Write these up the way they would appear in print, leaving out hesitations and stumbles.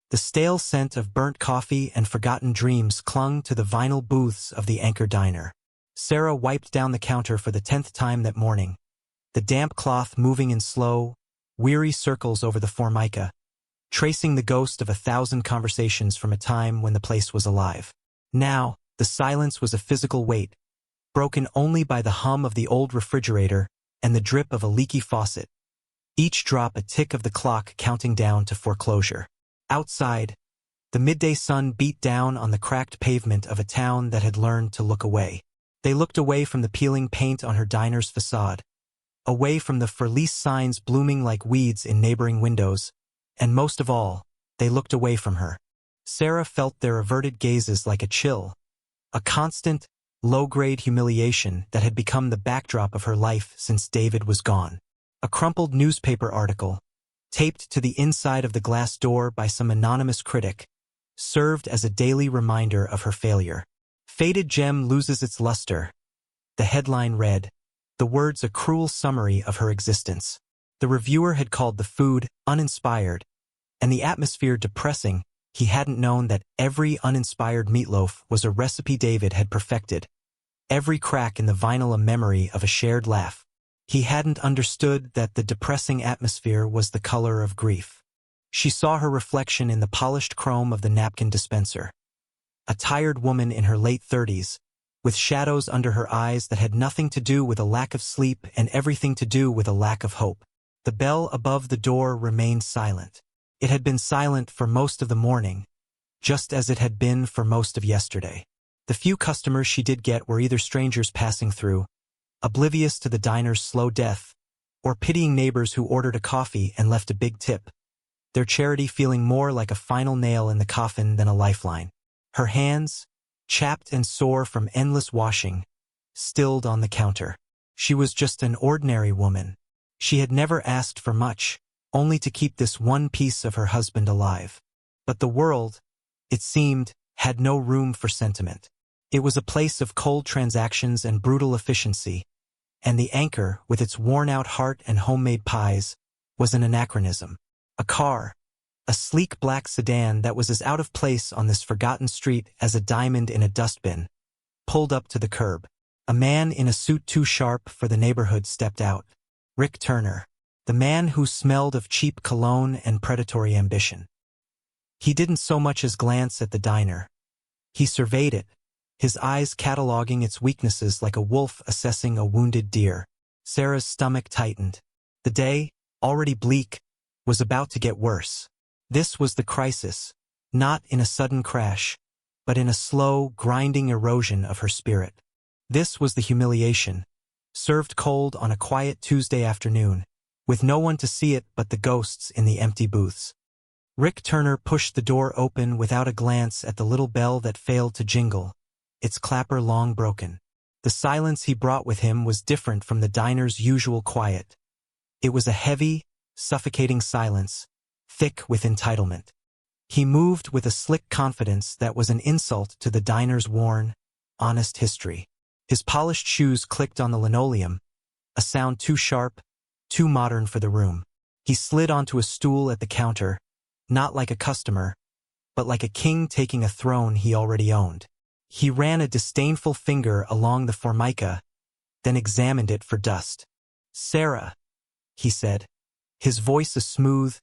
The stale scent of burnt coffee and forgotten dreams clung to the vinyl booths of the Anchor Diner. Sarah wiped down the counter for the 10th time that morning, the damp cloth moving in slow, weary circles over the formica, tracing the ghost of 1,000 conversations from a time when the place was alive. Now, the silence was a physical weight, broken only by the hum of the old refrigerator and the drip of a leaky faucet, each drop a tick of the clock counting down to foreclosure. Outside, the midday sun beat down on the cracked pavement of a town that had learned to look away. They looked away from the peeling paint on her diner's facade, away from the for lease signs blooming like weeds in neighboring windows, and most of all, they looked away from her. Sarah felt their averted gazes like a chill, a constant, low-grade humiliation that had become the backdrop of her life since David was gone. A crumpled newspaper article, taped to the inside of the glass door by some anonymous critic, served as a daily reminder of her failure. Faded gem loses its luster. The headline read, the words a cruel summary of her existence. The reviewer had called the food uninspired, and the atmosphere depressing. He hadn't known that every uninspired meatloaf was a recipe David had perfected, every crack in the vinyl a memory of a shared laugh. He hadn't understood that the depressing atmosphere was the color of grief. She saw her reflection in the polished chrome of the napkin dispenser. A tired woman in her late 30s, with shadows under her eyes that had nothing to do with a lack of sleep and everything to do with a lack of hope. The bell above the door remained silent. It had been silent for most of the morning, just as it had been for most of yesterday. The few customers she did get were either strangers passing through, oblivious to the diner's slow death, or pitying neighbors who ordered a coffee and left a big tip, their charity feeling more like a final nail in the coffin than a lifeline. Her hands, chapped and sore from endless washing, stilled on the counter. She was just an ordinary woman. She had never asked for much, only to keep this one piece of her husband alive. But the world, it seemed, had no room for sentiment. It was a place of cold transactions and brutal efficiency, and the Anchor, with its worn-out heart and homemade pies, was an anachronism. A car, a sleek black sedan that was as out of place on this forgotten street as a diamond in a dustbin, pulled up to the curb. A man in a suit too sharp for the neighborhood stepped out. Rick Turner, the man who smelled of cheap cologne and predatory ambition. He didn't so much as glance at the diner. He surveyed it, his eyes cataloging its weaknesses like a wolf assessing a wounded deer. Sarah's stomach tightened. The day, already bleak, was about to get worse. This was the crisis, not in a sudden crash, but in a slow, grinding erosion of her spirit. This was the humiliation, served cold on a quiet Tuesday afternoon, with no one to see it but the ghosts in the empty booths. Rick Turner pushed the door open without a glance at the little bell that failed to jingle, its clapper long broken. The silence he brought with him was different from the diner's usual quiet. It was a heavy, suffocating silence, thick with entitlement. He moved with a slick confidence that was an insult to the diner's worn, honest history. His polished shoes clicked on the linoleum, a sound too sharp, too modern for the room. He slid onto a stool at the counter, not like a customer, but like a king taking a throne he already owned. He ran a disdainful finger along the formica, then examined it for dust. "Sarah," he said, his voice a smooth,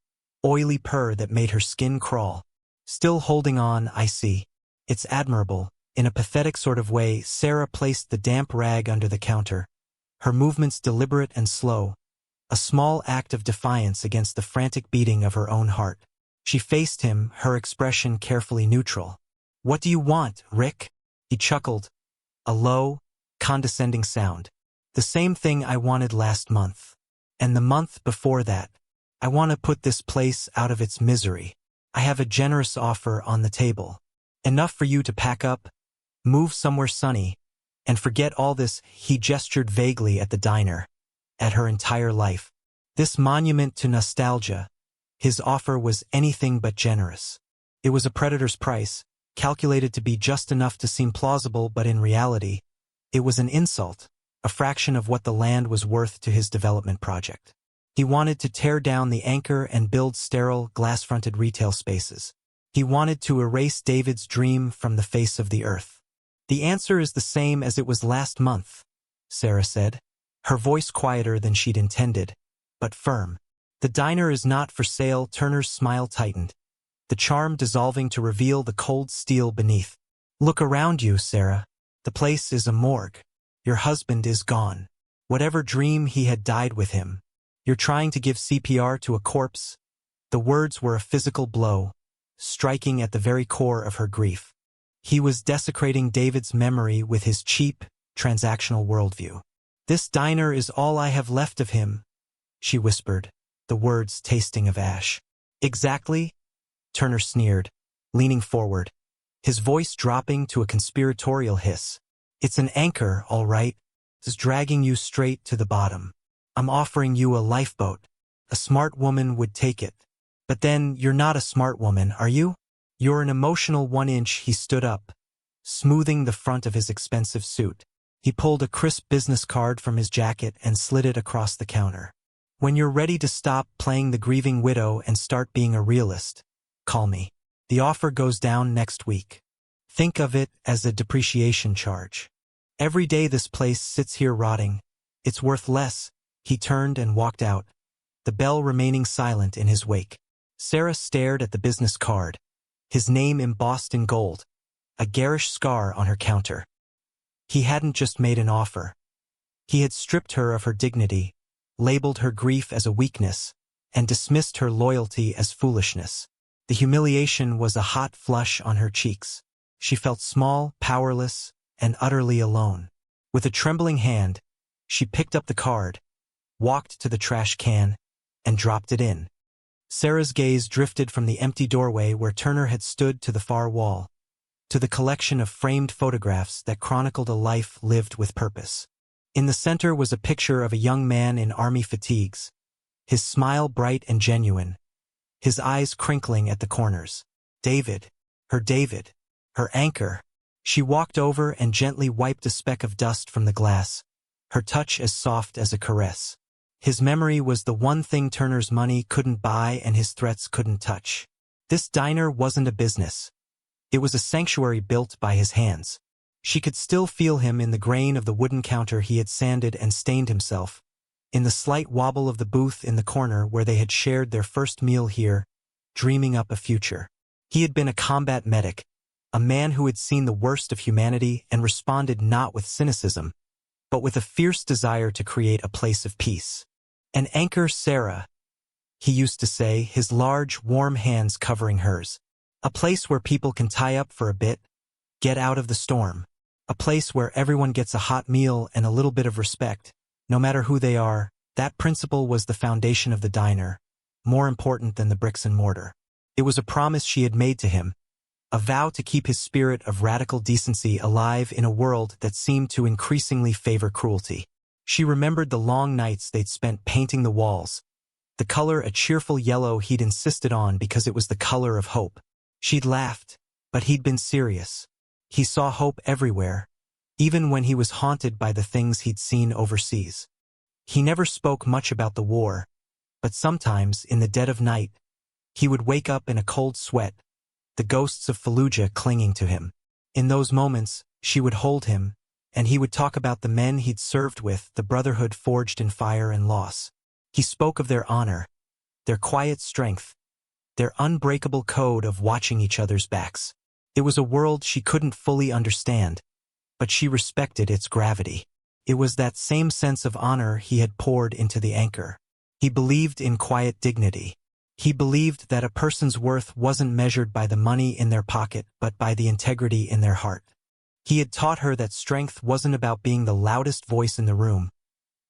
oily purr that made her skin crawl. "Still holding on, I see. It's admirable." In a pathetic sort of way, Sarah placed the damp rag under the counter, her movements deliberate and slow, a small act of defiance against the frantic beating of her own heart. She faced him, her expression carefully neutral. "What do you want, Rick?" He chuckled, a low, condescending sound. "The same thing I wanted last month. And the month before that. I want to put this place out of its misery. I have a generous offer on the table. Enough for you to pack up, move somewhere sunny, and forget all this." He gestured vaguely at the diner, at her entire life. This monument to nostalgia. His offer was anything but generous. It was a predator's price, calculated to be just enough to seem plausible, but in reality, it was an insult, a fraction of what the land was worth to his development project. He wanted to tear down the Anchor and build sterile, glass-fronted retail spaces. He wanted to erase David's dream from the face of the earth. "The answer is the same as it was last month," Sarah said, her voice quieter than she'd intended, but firm. "The diner is not for sale." Turner's smile tightened, the charm dissolving to reveal the cold steel beneath. "Look around you, Sarah. The place is a morgue. Your husband is gone. Whatever dream he had died with him. You're trying to give CPR to a corpse." The words were a physical blow, striking at the very core of her grief. He was desecrating David's memory with his cheap, transactional worldview. "This diner is all I have left of him," she whispered, the words tasting of ash. "Exactly?" Turner sneered, leaning forward, his voice dropping to a conspiratorial hiss. "It's an anchor, all right. It's dragging you straight to the bottom. I'm offering you a lifeboat. A smart woman would take it. But then, you're not a smart woman, are you? You're an emotional 1-inch." He stood up, smoothing the front of his expensive suit. He pulled a crisp business card from his jacket and slid it across the counter. "When you're ready to stop playing the grieving widow and start being a realist, call me. The offer goes down next week. Think of it as a depreciation charge. Every day this place sits here rotting, it's worth less." He turned and walked out, the bell remaining silent in his wake. Sarah stared at the business card, his name embossed in gold, a garish scar on her counter. He hadn't just made an offer. He had stripped her of her dignity, labeled her grief as a weakness, and dismissed her loyalty as foolishness. The humiliation was a hot flush on her cheeks. She felt small, powerless, and utterly alone. With a trembling hand, she picked up the card, walked to the trash can, and dropped it in. Sarah's gaze drifted from the empty doorway where Turner had stood to the far wall, to the collection of framed photographs that chronicled a life lived with purpose. In the center was a picture of a young man in army fatigues, his smile bright and genuine, his eyes crinkling at the corners. David, her anchor. She walked over and gently wiped a speck of dust from the glass, her touch as soft as a caress. His memory was the one thing Turner's money couldn't buy and his threats couldn't touch. This diner wasn't a business. It was a sanctuary built by his hands. She could still feel him in the grain of the wooden counter he had sanded and stained himself, in the slight wobble of the booth in the corner where they had shared their first meal here, dreaming up a future. He had been a combat medic, a man who had seen the worst of humanity and responded not with cynicism, but with a fierce desire to create a place of peace. "An anchor, Sarah," he used to say, his large, warm hands covering hers. "A place where people can tie up for a bit, get out of the storm. A place where everyone gets a hot meal and a little bit of respect, no matter who they are." That principle was the foundation of the diner, more important than the bricks and mortar. It was a promise she had made to him, a vow to keep his spirit of radical decency alive in a world that seemed to increasingly favor cruelty. She remembered the long nights they'd spent painting the walls, the color a cheerful yellow he'd insisted on because it was the color of hope. She'd laughed, but he'd been serious. He saw hope everywhere, even when he was haunted by the things he'd seen overseas. He never spoke much about the war, but sometimes, in the dead of night, he would wake up in a cold sweat, the ghosts of Fallujah clinging to him. In those moments, she would hold him, and he would talk about the men he'd served with, the brotherhood forged in fire and loss. He spoke of their honor, their quiet strength, their unbreakable code of watching each other's backs. It was a world she couldn't fully understand, but she respected its gravity. It was that same sense of honor he had poured into the anchor. He believed in quiet dignity. He believed that a person's worth wasn't measured by the money in their pocket, but by the integrity in their heart. He had taught her that strength wasn't about being the loudest voice in the room,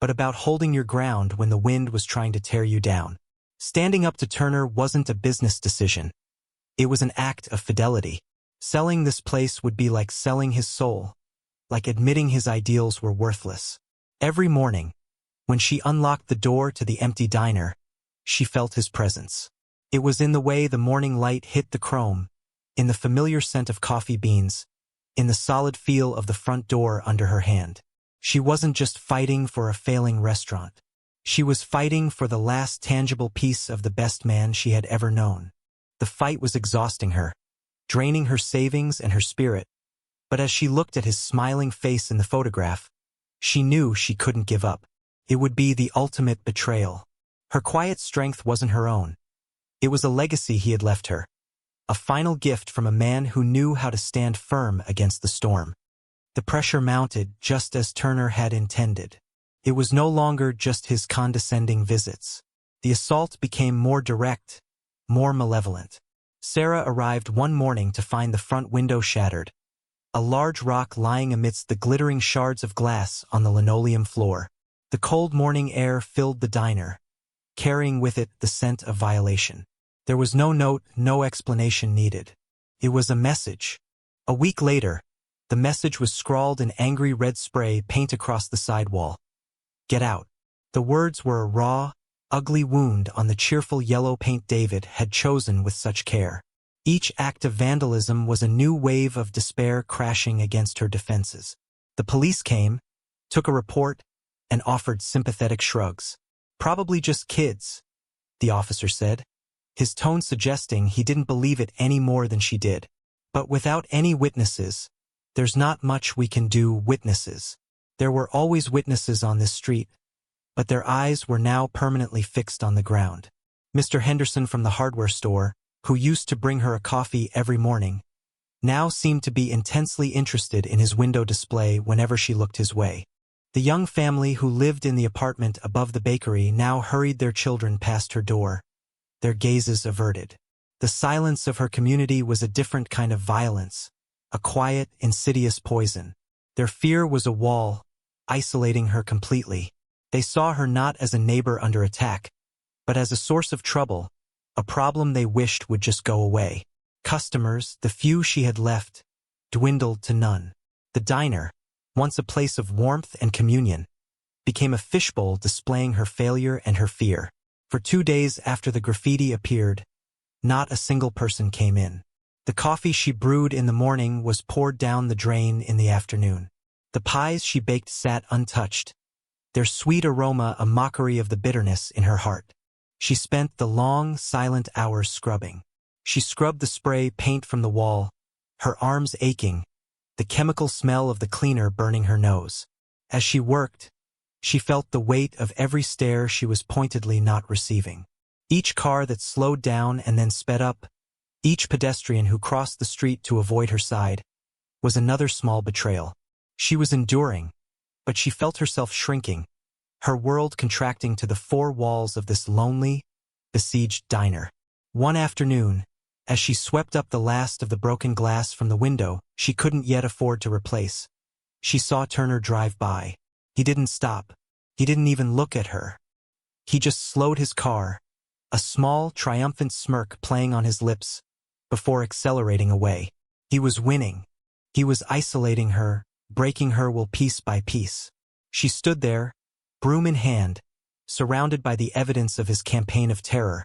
but about holding your ground when the wind was trying to tear you down. Standing up to Turner wasn't a business decision. It was an act of fidelity. Selling this place would be like selling his soul, like admitting his ideals were worthless. Every morning, when she unlocked the door to the empty diner, she felt his presence. It was in the way the morning light hit the chrome, in the familiar scent of coffee beans, in the solid feel of the front door under her hand. She wasn't just fighting for a failing restaurant. She was fighting for the last tangible piece of the best man she had ever known. The fight was exhausting her, draining her savings and her spirit, but as she looked at his smiling face in the photograph, she knew she couldn't give up. It would be the ultimate betrayal. Her quiet strength wasn't her own. It was a legacy he had left her, a final gift from a man who knew how to stand firm against the storm. The pressure mounted just as Turner had intended. It was no longer just his condescending visits. The assault became more direct, more malevolent. Sarah arrived one morning to find the front window shattered, a large rock lying amidst the glittering shards of glass on the linoleum floor. The cold morning air filled the diner, carrying with it the scent of violation. There was no note, no explanation needed. It was a message. A week later, the message was scrawled in angry red spray paint across the sidewall. "Get out." The words were a raw, ugly wound on the cheerful yellow paint David had chosen with such care. Each act of vandalism was a new wave of despair crashing against her defenses. The police came, took a report, and offered sympathetic shrugs. "Probably just kids," the officer said, his tone suggesting he didn't believe it any more than she did. "But without any witnesses, there's not much we can do." Witnesses. There were always witnesses on this street, but their eyes were now permanently fixed on the ground. Mr. Henderson from the hardware store, who used to bring her a coffee every morning, now seemed to be intensely interested in his window display whenever she looked his way. The young family who lived in the apartment above the bakery now hurried their children past her door, their gazes averted. The silence of her community was a different kind of violence, a quiet, insidious poison. Their fear was a wall, isolating her completely. They saw her not as a neighbor under attack, but as a source of trouble, a problem they wished would just go away. Customers, the few she had left, dwindled to none. The diner, once a place of warmth and communion, became a fishbowl displaying her failure and her fear. For 2 days after the graffiti appeared, not a single person came in. The coffee she brewed in the morning was poured down the drain in the afternoon. The pies she baked sat untouched, their sweet aroma a mockery of the bitterness in her heart. She spent the long, silent hours scrubbing. She scrubbed the spray paint from the wall, her arms aching, the chemical smell of the cleaner burning her nose. As she worked, she felt the weight of every stare she was pointedly not receiving. Each car that slowed down and then sped up, each pedestrian who crossed the street to avoid her side, was another small betrayal. She was enduring, but she felt herself shrinking, her world contracting to the four walls of this lonely, besieged diner. One afternoon, as she swept up the last of the broken glass from the window she couldn't yet afford to replace, she saw Turner drive by. He didn't stop. He didn't even look at her. He just slowed his car, a small, triumphant smirk playing on his lips, before accelerating away. He was winning. He was isolating her, breaking her will piece by piece. She stood there, broom in hand, surrounded by the evidence of his campaign of terror,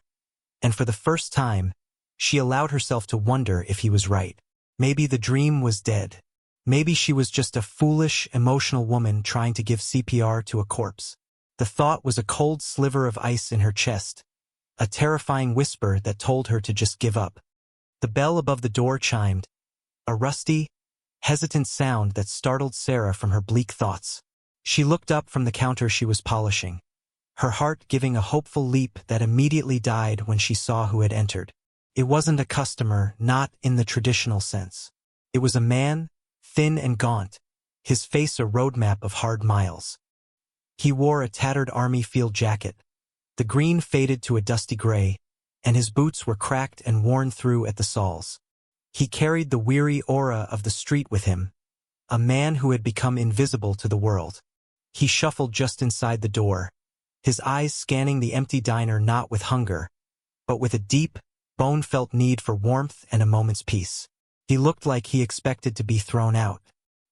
and for the first time, she allowed herself to wonder if he was right. Maybe the dream was dead. Maybe she was just a foolish, emotional woman trying to give CPR to a corpse. The thought was a cold sliver of ice in her chest, a terrifying whisper that told her to just give up. The bell above the door chimed, a rusty, hesitant sound that startled Sarah from her bleak thoughts. She looked up from the counter she was polishing, her heart giving a hopeful leap that immediately died when she saw who had entered. It wasn't a customer, not in the traditional sense. It was a man, thin and gaunt, his face a roadmap of hard miles. He wore a tattered army field jacket, the green faded to a dusty gray, and his boots were cracked and worn through at the soles. He carried the weary aura of the street with him, a man who had become invisible to the world. He shuffled just inside the door, his eyes scanning the empty diner not with hunger, but with a deep, bone-felt need for warmth and a moment's peace. He looked like he expected to be thrown out.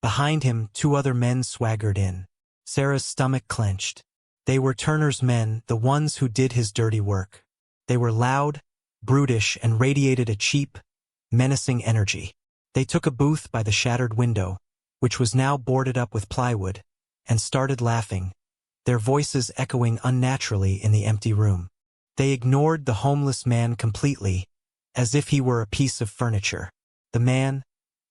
Behind him, 2 other men swaggered in. Sarah's stomach clenched. They were Turner's men, the ones who did his dirty work. They were loud, brutish, and radiated a cheap, menacing energy. They took a booth by the shattered window, which was now boarded up with plywood, and started laughing, their voices echoing unnaturally in the empty room. They ignored the homeless man completely, as if he were a piece of furniture. The man,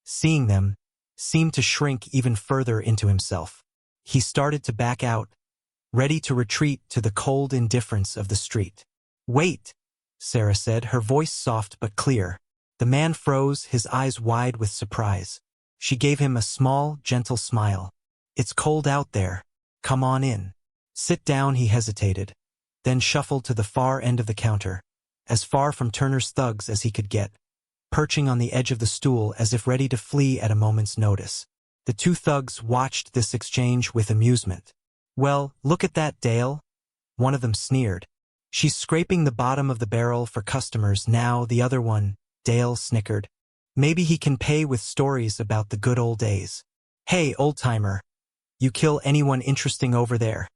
seeing them, seemed to shrink even further into himself. He started to back out, ready to retreat to the cold indifference of the street. "Wait," Sarah said, her voice soft but clear. The man froze, his eyes wide with surprise. She gave him a small, gentle smile. "It's cold out there. Come on in." "Sit down," he hesitated, then shuffled to the far end of the counter, as far from Turner's thugs as he could get, perching on the edge of the stool as if ready to flee at a moment's notice. The two thugs watched this exchange with amusement. "Well, look at that, Dale," one of them sneered. "She's scraping the bottom of the barrel for customers now." The other one, Dale, snickered. "Maybe he can pay with stories about the good old days." "Hey, old-timer, you kill anyone interesting over there?"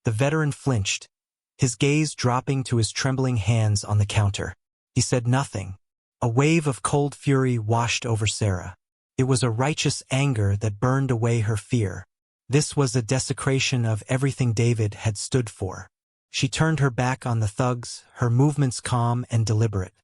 The veteran flinched, his gaze dropping to his trembling hands on the counter. He said nothing. A wave of cold fury washed over Sarah. It was a righteous anger that burned away her fear. This was a desecration of everything David had stood for. She turned her back on the thugs, her movements calm and deliberate.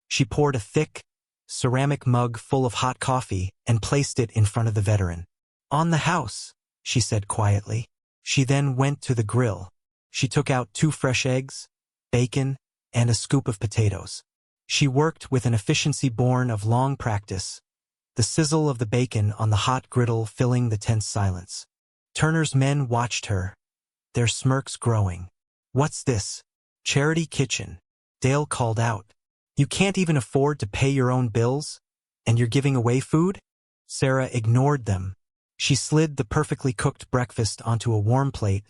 She poured a thick, ceramic mug full of hot coffee and placed it in front of the veteran. "On the house," she said quietly. She then went to the grill. She took out 2 fresh eggs, bacon, and a scoop of potatoes. She worked with an efficiency born of long practice, the sizzle of the bacon on the hot griddle filling the tense silence. Turner's men watched her, their smirks growing. "What's this? Charity kitchen?" Dale called out. "You can't even afford to pay your own bills, and you're giving away food?" Sarah ignored them. She slid the perfectly cooked breakfast onto a warm plate,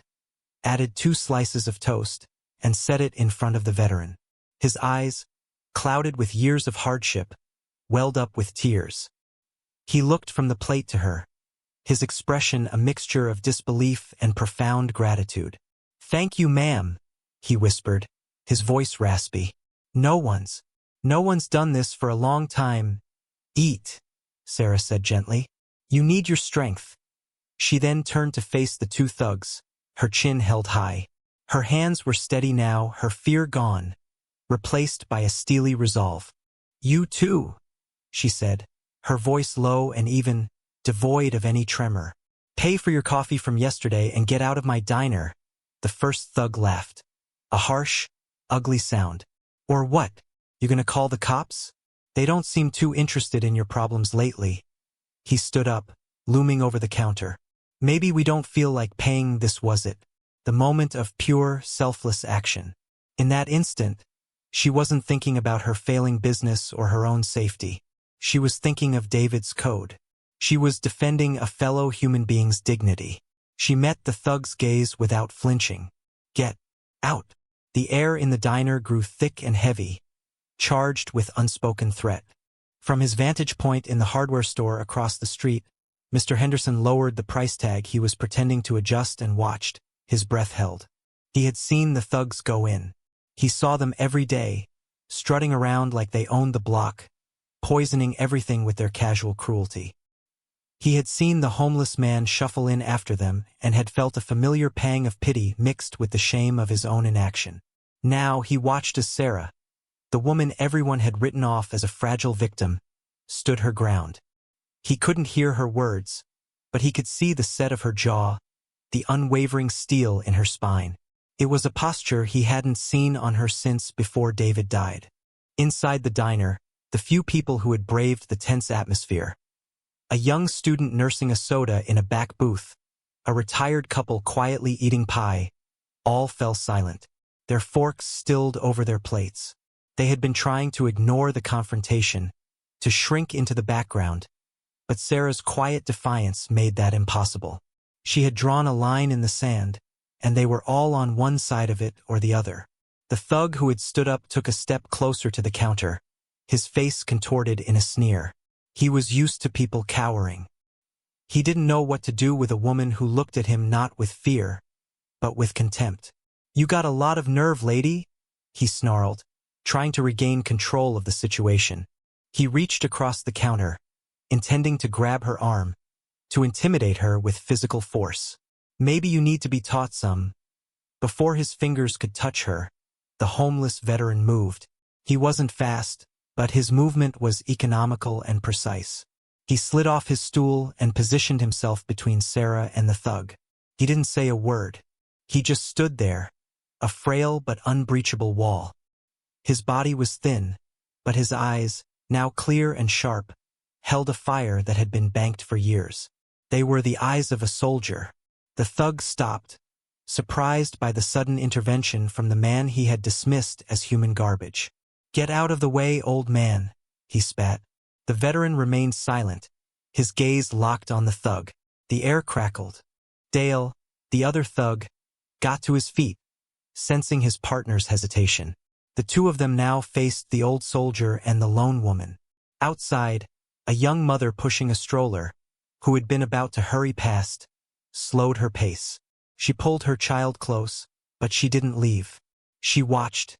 added 2 slices of toast, and set it in front of the veteran. His eyes, clouded with years of hardship, welled up with tears. He looked from the plate to her, his expression a mixture of disbelief and profound gratitude. "Thank you, ma'am," he whispered, his voice raspy. No one's done this for a long time." "Eat," Sarah said gently. "You need your strength." She then turned to face the 2 thugs, her chin held high. Her hands were steady now, her fear gone, replaced by a steely resolve. "You too," she said, her voice low and even, devoid of any tremor. "Pay for your coffee from yesterday and get out of my diner." The first thug laughed. A harsh, ugly sound. "Or what? You gonna call the cops? They don't seem too interested in your problems lately." He stood up, looming over the counter. "Maybe we don't feel like paying." This was it. The moment of pure, selfless action. In that instant, she wasn't thinking about her failing business or her own safety. She was thinking of David's code. She was defending a fellow human being's dignity. She met the thug's gaze without flinching. "Get out." The air in the diner grew thick and heavy, charged with unspoken threat. From his vantage point in the hardware store across the street, Mr. Henderson lowered the price tag he was pretending to adjust and watched, his breath held. He had seen the thugs go in. He saw them every day, strutting around like they owned the block, poisoning everything with their casual cruelty. He had seen the homeless man shuffle in after them and had felt a familiar pang of pity mixed with the shame of his own inaction. Now he watched as Sarah, the woman everyone had written off as a fragile victim, stood her ground. He couldn't hear her words, but he could see the set of her jaw, the unwavering steel in her spine. It was a posture he hadn't seen on her since before David died. Inside the diner, the few people who had braved the tense atmosphere. A young student nursing a soda in a back booth, a retired couple quietly eating pie, all fell silent, their forks stilled over their plates. They had been trying to ignore the confrontation, to shrink into the background, but Sarah's quiet defiance made that impossible. She had drawn a line in the sand, and they were all on one side of it or the other. The thug who had stood up took a step closer to the counter, his face contorted in a sneer. He was used to people cowering. He didn't know what to do with a woman who looked at him not with fear, but with contempt. "You got a lot of nerve, lady," he snarled, trying to regain control of the situation. He reached across the counter, intending to grab her arm, to intimidate her with physical force. "Maybe you need to be taught some." Before his fingers could touch her, the homeless veteran moved. He wasn't fast, but his movement was economical and precise. He slid off his stool and positioned himself between Sarah and the thug. He didn't say a word. He just stood there, a frail but unbreachable wall. His body was thin, but his eyes, now clear and sharp, held a fire that had been banked for years. They were the eyes of a soldier. The thug stopped, surprised by the sudden intervention from the man he had dismissed as human garbage. "Get out of the way, old man," he spat. The veteran remained silent, his gaze locked on the thug. The air crackled. Dale, the other thug, got to his feet, sensing his partner's hesitation. The two of them now faced the old soldier and the lone woman. Outside, a young mother pushing a stroller, who had been about to hurry past, slowed her pace. She pulled her child close, but she didn't leave. She watched,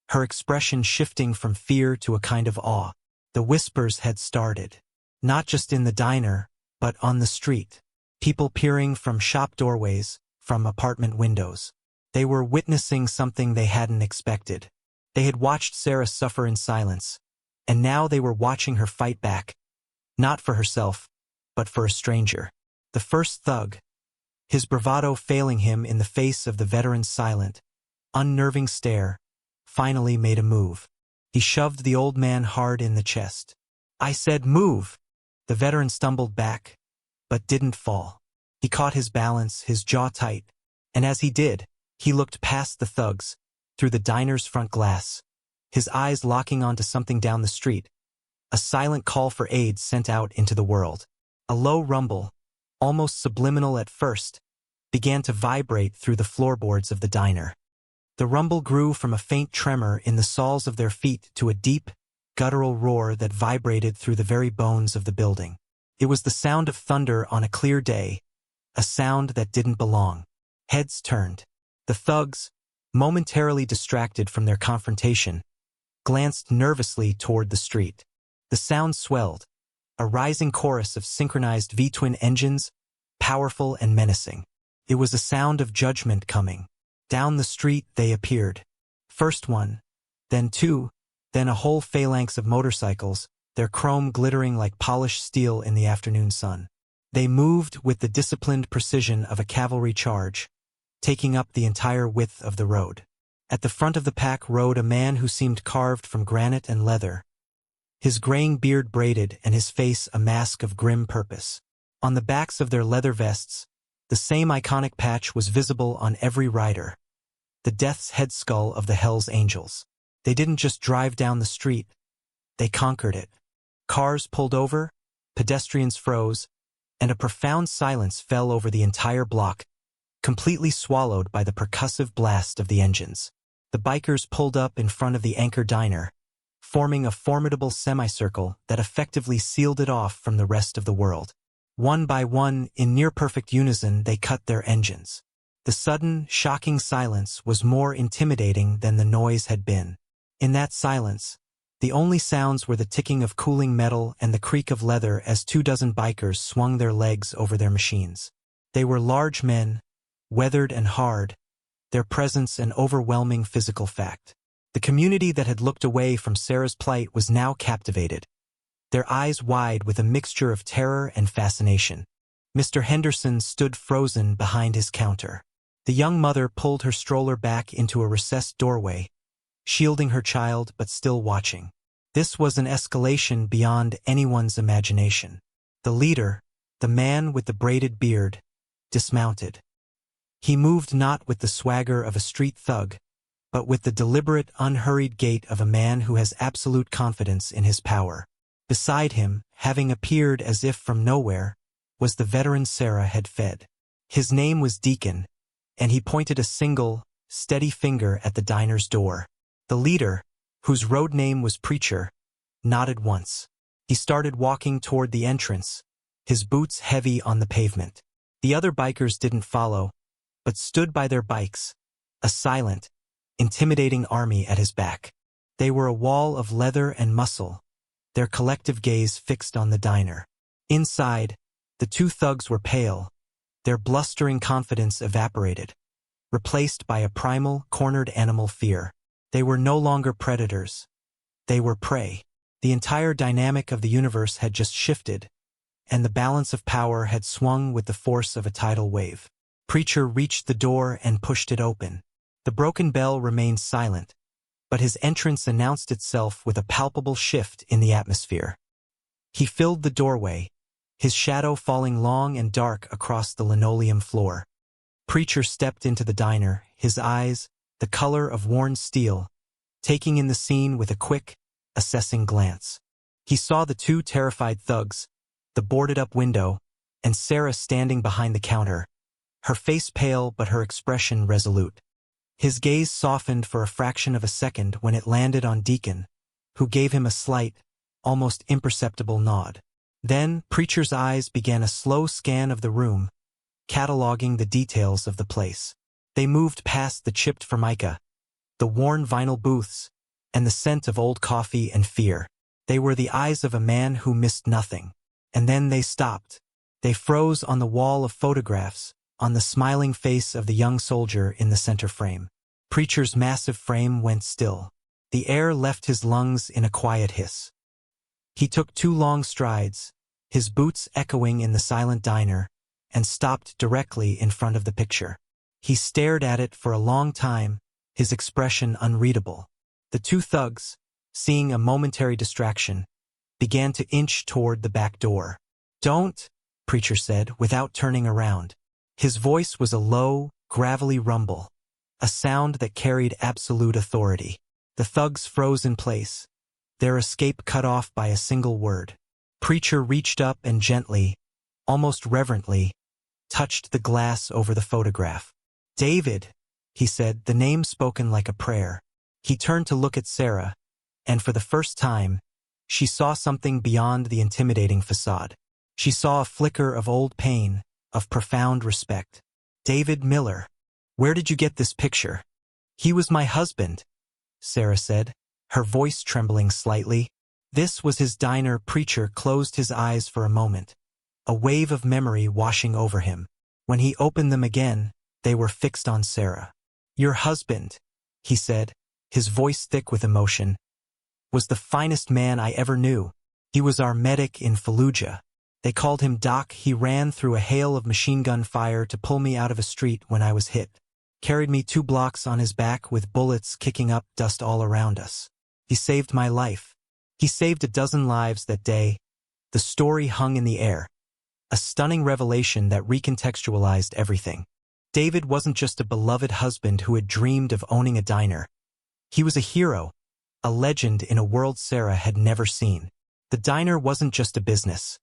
her expression shifting from fear to a kind of awe. The whispers had started. Not just in the diner, but on the street. People peering from shop doorways, from apartment windows. They were witnessing something they hadn't expected. They had watched Sarah suffer in silence, and now they were watching her fight back. Not for herself, but for a stranger. The first thug, his bravado failing him in the face of the veteran's silent, unnerving stare, finally made a move. He shoved the old man hard in the chest. "I said move!" The veteran stumbled back, but didn't fall. He caught his balance, his jaw tight, and as he did, he looked past the thugs, through the diner's front glass, his eyes locking onto something down the street, a silent call for aid sent out into the world. A low rumble, almost subliminal at first, began to vibrate through the floorboards of the diner. The rumble grew from a faint tremor in the soles of their feet to a deep, guttural roar that vibrated through the very bones of the building. It was the sound of thunder on a clear day, a sound that didn't belong. Heads turned. The thugs, momentarily distracted from their confrontation, glanced nervously toward the street. The sound swelled, a rising chorus of synchronized V-twin engines, powerful and menacing. It was a sound of judgment coming. Down the street they appeared. First one, then two, then a whole phalanx of motorcycles, their chrome glittering like polished steel in the afternoon sun. They moved with the disciplined precision of a cavalry charge, taking up the entire width of the road. At the front of the pack rode a man who seemed carved from granite and leather, his graying beard braided and his face a mask of grim purpose. On the backs of their leather vests, the same iconic patch was visible on every rider, the death's head skull of the Hell's Angels. They didn't just drive down the street, they conquered it. Cars pulled over, pedestrians froze, and a profound silence fell over the entire block, completely swallowed by the percussive blast of the engines. The bikers pulled up in front of the Anchor Diner, forming a formidable semicircle that effectively sealed it off from the rest of the world. One by one, in near-perfect unison, they cut their engines. The sudden, shocking silence was more intimidating than the noise had been. In that silence, the only sounds were the ticking of cooling metal and the creak of leather as 24 bikers swung their legs over their machines. They were large men, weathered and hard, their presence an overwhelming physical fact. The community that had looked away from Sarah's plight was now captivated, their eyes wide with a mixture of terror and fascination. Mr. Henderson stood frozen behind his counter. The young mother pulled her stroller back into a recessed doorway, shielding her child but still watching. This was an escalation beyond anyone's imagination. The leader, the man with the braided beard, dismounted. He moved not with the swagger of a street thug, but with the deliberate, unhurried gait of a man who has absolute confidence in his power. Beside him, having appeared as if from nowhere, was the veteran Sarah had fed. His name was Deacon, and he pointed a single, steady finger at the diner's door. The leader, whose road name was Preacher, nodded once. He started walking toward the entrance, his boots heavy on the pavement. The other bikers didn't follow, but stood by their bikes, a silent, intimidating army at his back. They were a wall of leather and muscle, their collective gaze fixed on the diner. Inside, the two thugs were pale, their blustering confidence evaporated, replaced by a primal, cornered animal fear. They were no longer predators. They were prey. The entire dynamic of the universe had just shifted, and the balance of power had swung with the force of a tidal wave. Preacher reached the door and pushed it open. The broken bell remained silent, but his entrance announced itself with a palpable shift in the atmosphere. He filled the doorway, his shadow falling long and dark across the linoleum floor. Preacher stepped into the diner, his eyes, the color of worn steel, taking in the scene with a quick, assessing glance. He saw the two terrified thugs, the boarded-up window, and Sarah standing behind the counter, her face pale but her expression resolute. His gaze softened for a fraction of a second when it landed on Deacon, who gave him a slight, almost imperceptible nod. Then, Preacher's eyes began a slow scan of the room, cataloging the details of the place. They moved past the chipped formica, the worn vinyl booths, and the scent of old coffee and fear. They were the eyes of a man who missed nothing. And then they stopped. They froze on the wall of photographs, on the smiling face of the young soldier in the center frame. Preacher's massive frame went still. The air left his lungs in a quiet hiss. He took 2 long strides, his boots echoing in the silent diner, and stopped directly in front of the picture. He stared at it for a long time, his expression unreadable. The 2 thugs, seeing a momentary distraction, began to inch toward the back door. "Don't," Preacher said, without turning around. His voice was a low, gravelly rumble, a sound that carried absolute authority. The thugs froze in place, their escape cut off by a single word. Preacher reached up and gently, almost reverently, touched the glass over the photograph. "David," he said, the name spoken like a prayer. He turned to look at Sarah, and for the first time, she saw something beyond the intimidating facade. She saw a flicker of old pain, of profound respect. "David Miller, where did you get this picture?" "He was my husband," Sarah said, her voice trembling slightly. This was his diner. Preacher closed his eyes for a moment, a wave of memory washing over him. When he opened them again, they were fixed on Sarah. "Your husband," he said, his voice thick with emotion, "was the finest man I ever knew. He was our medic in Fallujah. They called him Doc. He ran through a hail of machine gun fire to pull me out of a street when I was hit. Carried me 2 blocks on his back with bullets kicking up dust all around us. He saved my life. He saved a dozen lives that day." The story hung in the air, a stunning revelation that recontextualized everything. David wasn't just a beloved husband who had dreamed of owning a diner. He was a hero, a legend in a world Sarah had never seen. The diner wasn't just a business.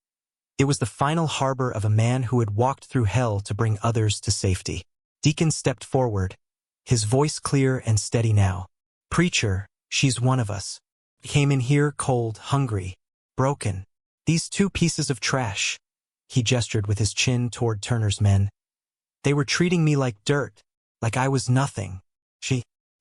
It was the final harbor of a man who had walked through hell to bring others to safety. Deacon stepped forward, his voice clear and steady now. "Preacher, she's one of us. Came in here cold, hungry, broken. These 2 pieces of trash," he gestured with his chin toward Turner's men. "They were treating me like dirt, like I was nothing.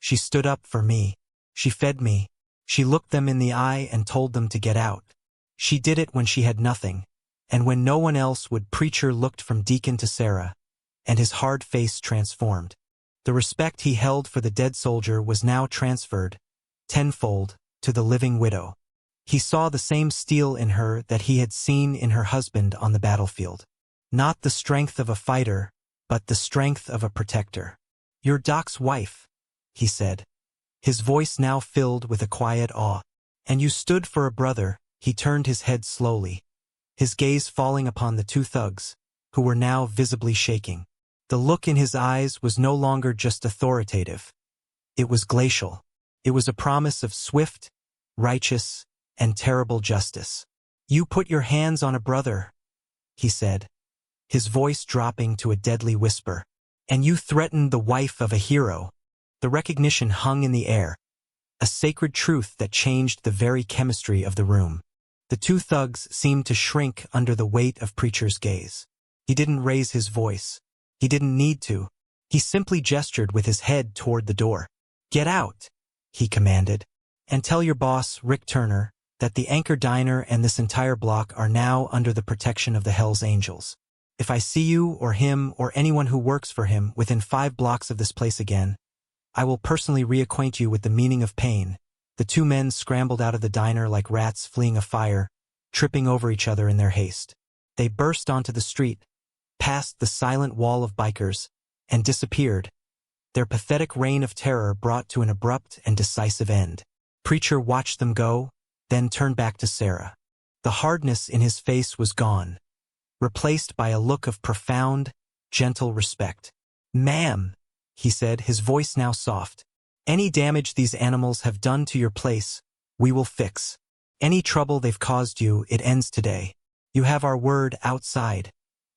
She stood up for me. She fed me. She looked them in the eye and told them to get out. She did it when she had nothing, and when no one else would." Preacher looked from Deacon to Sarah, and his hard face transformed. The respect he held for the dead soldier was now transferred, tenfold, to the living widow. He saw the same steel in her that he had seen in her husband on the battlefield. Not the strength of a fighter, but the strength of a protector. "You're Doc's wife," he said, his voice now filled with a quiet awe. "And you stood for a brother." He turned his head slowly, his gaze falling upon the 2 thugs, who were now visibly shaking. The look in his eyes was no longer just authoritative. It was glacial. It was a promise of swift, righteous, and terrible justice. "You put your hands on a brother," he said, his voice dropping to a deadly whisper. "And you threatened the wife of a hero." The recognition hung in the air, a sacred truth that changed the very chemistry of the room. The 2 thugs seemed to shrink under the weight of Preacher's gaze. He didn't raise his voice. He didn't need to. He simply gestured with his head toward the door. "Get out," he commanded, "and tell your boss, Rick Turner, that the Anchor Diner and this entire block are now under the protection of the Hells Angels. If I see you or him or anyone who works for him within 5 blocks of this place again, I will personally reacquaint you with the meaning of pain, The two men scrambled out of the diner like rats fleeing a fire, tripping over each other in their haste. They burst onto the street, past the silent wall of bikers, and disappeared, their pathetic reign of terror brought to an abrupt and decisive end. Preacher watched them go, then turned back to Sarah. The hardness in his face was gone, replaced by a look of profound, gentle respect. "Ma'am," he said, his voice now soft, "any damage these animals have done to your place, we will fix. Any trouble they've caused you, it ends today. You have our word outside."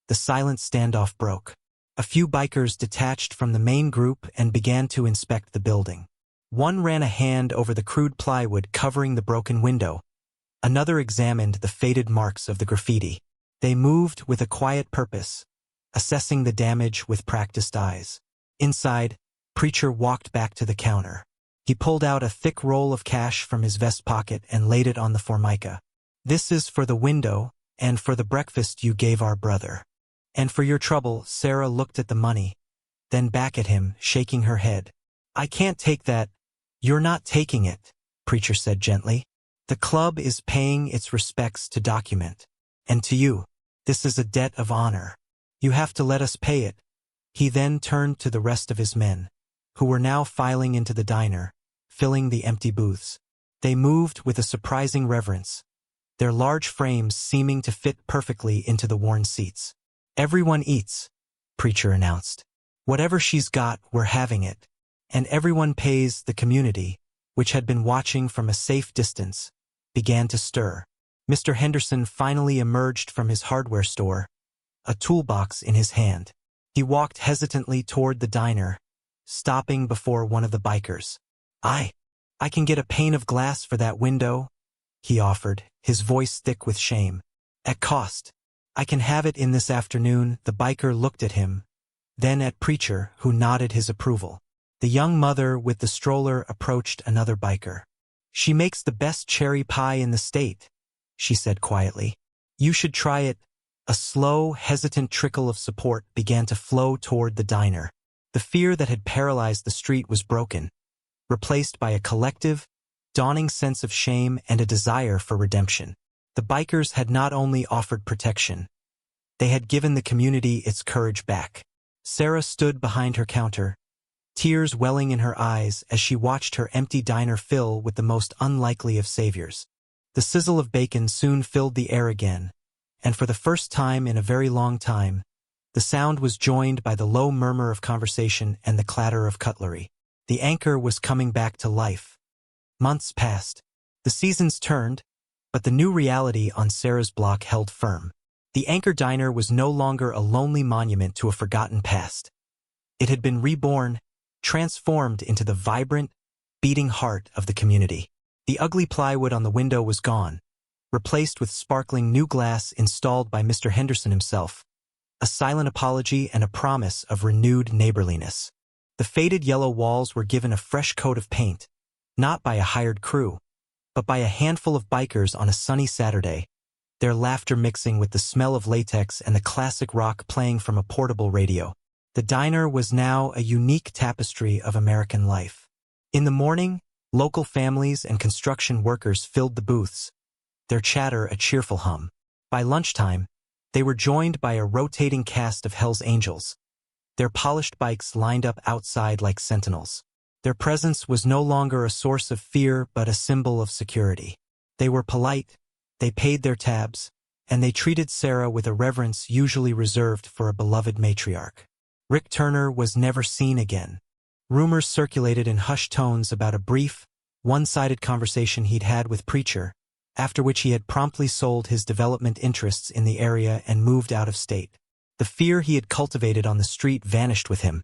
The silent standoff broke. A few bikers detached from the main group and began to inspect the building. One ran a hand over the crude plywood covering the broken window. Another examined the faded marks of the graffiti. They moved with a quiet purpose, assessing the damage with practiced eyes. Inside, Preacher walked back to the counter. He pulled out a thick roll of cash from his vest pocket and laid it on the formica. "This is for the window, and for the breakfast you gave our brother. And for your trouble." Sarah looked at the money, then back at him, shaking her head. "I can't take that." "You're not taking it," Preacher said gently. "The club is paying its respects to Document. And to you. This is a debt of honor. You have to let us pay it." He then turned to the rest of his men, who were now filing into the diner, filling the empty booths. They moved with a surprising reverence, their large frames seeming to fit perfectly into the worn seats. "Everyone eats," Preacher announced. "Whatever she's got, we're having it. And everyone pays." The community, which had been watching from a safe distance, began to stir. Mr. Henderson finally emerged from his hardware store, a toolbox in his hand. He walked hesitantly toward the diner, stopping before one of the bikers. I can get a pane of glass for that window," he offered, his voice thick with shame. "At cost. I can have it in this afternoon." The biker looked at him, then at Preacher, who nodded his approval. The young mother with the stroller approached another biker. "She makes the best cherry pie in the state," she said quietly. "You should try it." A slow, hesitant trickle of support began to flow toward the diner. The fear that had paralyzed the street was broken, replaced by a collective, dawning sense of shame and a desire for redemption. The bikers had not only offered protection, they had given the community its courage back. Sarah stood behind her counter, tears welling in her eyes as she watched her empty diner fill with the most unlikely of saviors. The sizzle of bacon soon filled the air again, and for the first time in a very long time, the sound was joined by the low murmur of conversation and the clatter of cutlery. The anchor was coming back to life. Months passed. The seasons turned, but the new reality on Sarah's block held firm. The Anchor Diner was no longer a lonely monument to a forgotten past. It had been reborn, transformed into the vibrant, beating heart of the community. The ugly plywood on the window was gone, replaced with sparkling new glass installed by Mr. Henderson himself, a silent apology and a promise of renewed neighborliness. The faded yellow walls were given a fresh coat of paint, not by a hired crew, but by a handful of bikers on a sunny Saturday, their laughter mixing with the smell of latex and the classic rock playing from a portable radio. The diner was now a unique tapestry of American life. In the morning, local families and construction workers filled the booths, their chatter a cheerful hum. By lunchtime, they were joined by a rotating cast of Hell's Angels, their polished bikes lined up outside like sentinels. Their presence was no longer a source of fear but a symbol of security. They were polite, they paid their tabs, and they treated Sarah with a reverence usually reserved for a beloved matriarch. Rick Turner was never seen again. Rumors circulated in hushed tones about a brief, one-sided conversation he'd had with Preacher, after which he had promptly sold his development interests in the area and moved out of state. The fear he had cultivated on the street vanished with him,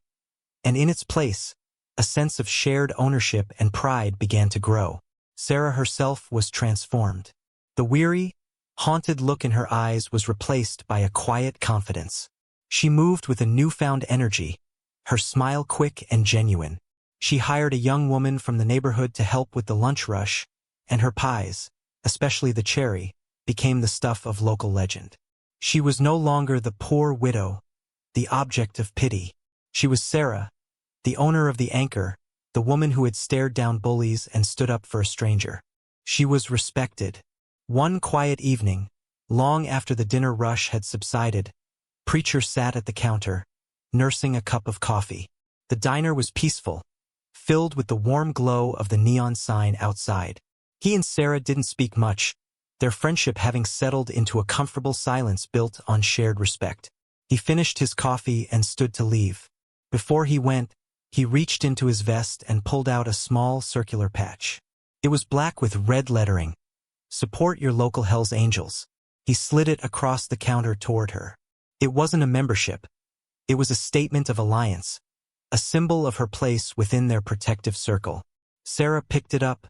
and in its place, a sense of shared ownership and pride began to grow. Sarah herself was transformed. The weary, haunted look in her eyes was replaced by a quiet confidence. She moved with a newfound energy, her smile quick and genuine. She hired a young woman from the neighborhood to help with the lunch rush, and her pies, especially the cherry, became the stuff of local legend. She was no longer the poor widow, the object of pity. She was Sarah, the owner of the Anchor, the woman who had stared down bullies and stood up for a stranger. She was respected. One quiet evening, long after the dinner rush had subsided, Preacher sat at the counter, nursing a cup of coffee. The diner was peaceful, filled with the warm glow of the neon sign outside. He and Sarah didn't speak much, their friendship having settled into a comfortable silence built on shared respect. He finished his coffee and stood to leave. Before he went, he reached into his vest and pulled out a small circular patch. It was black with red lettering. Support your local Hells Angels. He slid it across the counter toward her. It wasn't a membership. It was a statement of alliance, a symbol of her place within their protective circle. Sarah picked it up,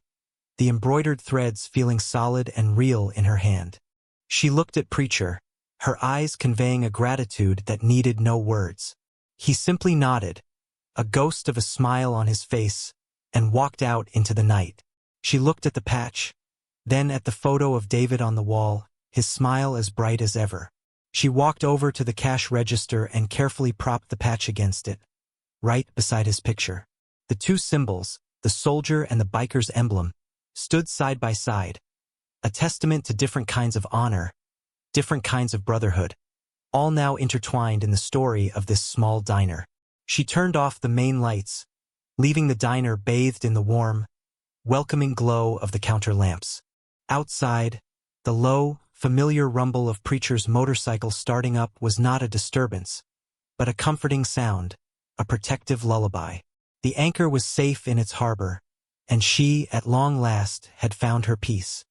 the embroidered threads feeling solid and real in her hand. She looked at Preacher, her eyes conveying a gratitude that needed no words. He simply nodded, a ghost of a smile on his face, and walked out into the night. She looked at the patch, then at the photo of David on the wall, his smile as bright as ever. She walked over to the cash register and carefully propped the patch against it, right beside his picture. The two symbols, the soldier and the biker's emblem, stood side by side, a testament to different kinds of honor, different kinds of brotherhood, all now intertwined in the story of this small diner. She turned off the main lights, leaving the diner bathed in the warm, welcoming glow of the counter lamps. Outside, the low, familiar rumble of Preacher's motorcycle starting up was not a disturbance, but a comforting sound, a protective lullaby. The anchor was safe in its harbor, and she, at long last, had found her peace.